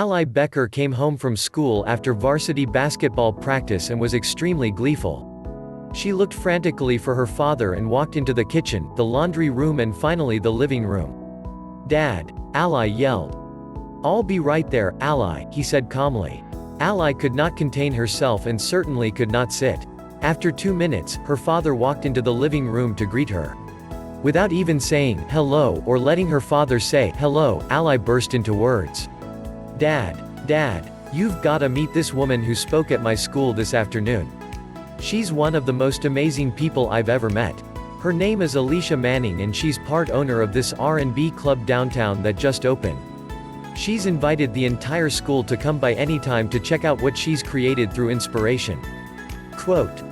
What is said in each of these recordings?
Ally Becker came home from school after varsity basketball practice and was extremely gleeful. She looked frantically for her father and walked into the kitchen, the laundry room and finally the living room. "Dad!" Ally yelled. "I'll be right there, Ally," he said calmly. Ally could not contain herself and certainly could not sit. After 2 minutes, her father walked into the living room to greet her. Without even saying hello or letting her father say hello, Ally burst into words. Dad, you've gotta meet this woman who spoke at my school this afternoon. She's one of the most amazing people I've ever met. Her name is Alicia Manning and she's part owner of this R&B club downtown that just opened. She's invited the entire school to come by anytime to check out what she's created through inspiration." Quote.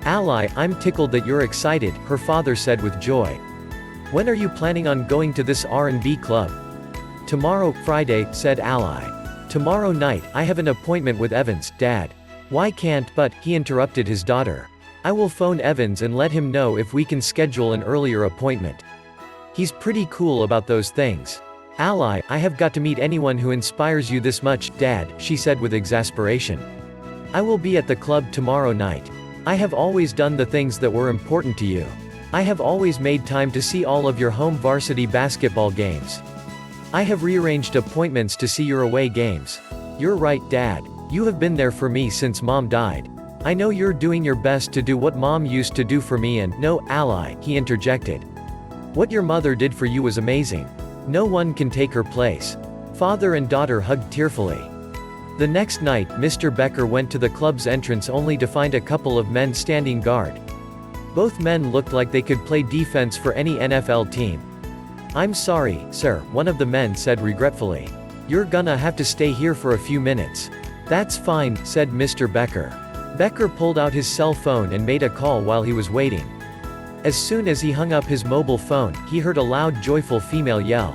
"Ally, I'm tickled that you're excited," her father said with joy. "When are you planning on going to this R&B club?" "Tomorrow, Friday," said Ally. "Tomorrow night, I have an appointment with Evans, Dad." "Why can't, but," he interrupted his daughter. "I will phone Evans and let him know if we can schedule an earlier appointment. He's pretty cool about those things." "Ally, I have got to meet anyone who inspires you this much, Dad," she said with exasperation. "I will be at the club tomorrow night. I have always done the things that were important to you. I have always made time to see all of your home varsity basketball games. I have rearranged appointments to see your away games. You're right, Dad. You have been there for me since Mom died. I know you're doing your best to do what Mom used to do for me and—" "No, Ally," he interjected. "What your mother did for you was amazing. No one can take her place." Father and daughter hugged tearfully. The next night, Mr. Becker went to the club's entrance only to find a couple of men standing guard. Both men looked like they could play defense for any NFL team. "I'm sorry, sir," one of the men said regretfully. "You're gonna have to stay here for a few minutes." "That's fine," said Mr. Becker. Becker pulled out his cell phone and made a call while he was waiting. As soon as he hung up his mobile phone, he heard a loud, joyful female yell.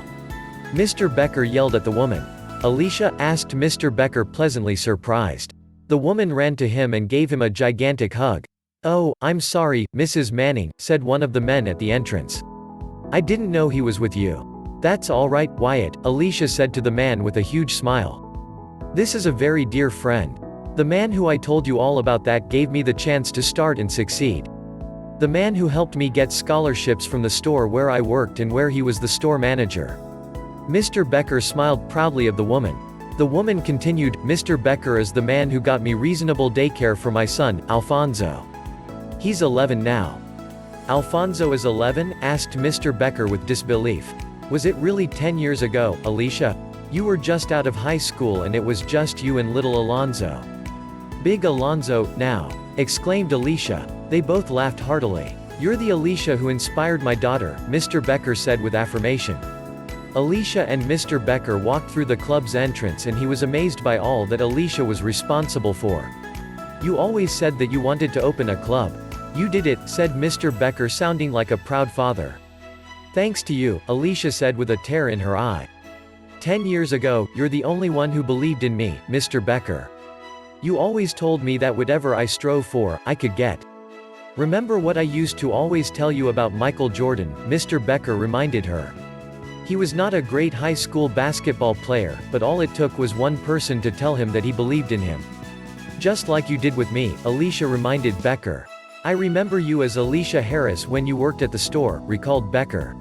Mr. Becker yelled at the woman. "Alicia?" asked Mr. Becker, pleasantly surprised. The woman ran to him and gave him a gigantic hug. "Oh, I'm sorry, Mrs. Manning," said one of the men at the entrance. "I didn't know he was with you." "That's all right, Wyatt," Alicia said to the man with a huge smile. "This is a very dear friend. The man who I told you all about that gave me the chance to start and succeed. The man who helped me get scholarships from the store where I worked and where he was the store manager." Mr. Becker smiled proudly of the woman. The woman continued, "Mr. Becker is the man who got me reasonable daycare for my son, Alfonso. He's 11 now." "Alfonso is 11?" asked Mr. Becker with disbelief. "Was it really 10 years ago, Alicia? You were just out of high school and it was just you and little Alonzo." "Big Alonzo, now!" exclaimed Alicia. They both laughed heartily. "You're the Alicia who inspired my daughter," Mr. Becker said with affirmation. Alicia and Mr. Becker walked through the club's entrance and he was amazed by all that Alicia was responsible for. "You always said that you wanted to open a club. You did it," said Mr. Becker, sounding like a proud father. "Thanks to you," Alicia said with a tear in her eye. 10 years ago, you're the only one who believed in me, Mr. Becker. You always told me that whatever I strove for, I could get. Remember what I used to always tell you about Michael Jordan?" Mr. Becker reminded her. "He was not a great high school basketball player, but all it took was one person to tell him that he believed in him. Just like you did with me," Alicia reminded Becker. "I remember you as Alicia Harris when you worked at the store," recalled Becker.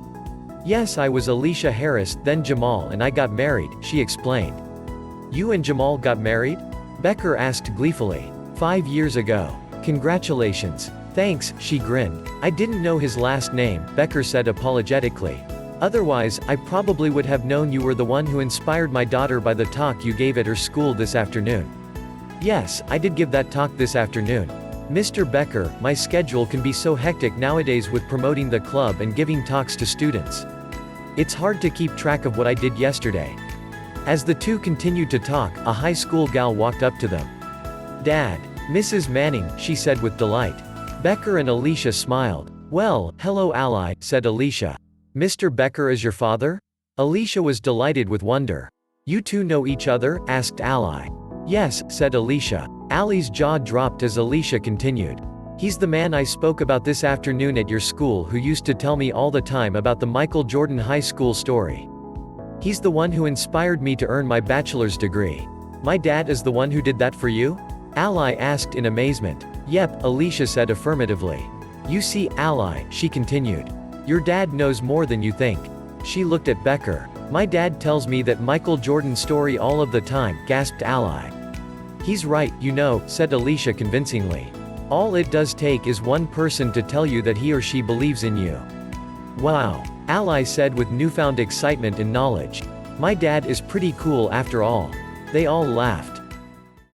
"Yes, I was Alicia Harris, then Jamal and I got married," she explained. "You and Jamal got married?" Becker asked gleefully. 5 years ago. "Congratulations." "Thanks," she grinned. "I didn't know his last name," Becker said apologetically. "Otherwise, I probably would have known you were the one who inspired my daughter by the talk you gave at her school this afternoon." "Yes, I did give that talk this afternoon. Mr. Becker, my schedule can be so hectic nowadays with promoting the club and giving talks to students. It's hard to keep track of what I did yesterday." As the two continued to talk, a high school gal walked up to them. "Dad. Mrs. Manning," she said with delight. Becker and Alicia smiled. "Well, hello Ally," said Alicia. "Mr. Becker is your father?" Alicia was delighted with wonder. "You two know each other?" asked Ally. "Yes," said Alicia. Ally's jaw dropped as Alicia continued. "He's the man I spoke about this afternoon at your school who used to tell me all the time about the Michael Jordan high school story." He's the one who inspired me to earn my bachelor's degree. My dad is the one who did that for you? Ally asked in amazement. Yep, Alicia said affirmatively. You see, Ally, she continued. Your dad knows more than you think. She looked at Becker. My dad tells me that Michael Jordan's story all of the time, gasped Ally. He's right, you know, said Alicia convincingly. All it does take is one person to tell you that he or she believes in you. Wow, Ally said with newfound excitement and knowledge. My dad is pretty cool after all. They all laughed.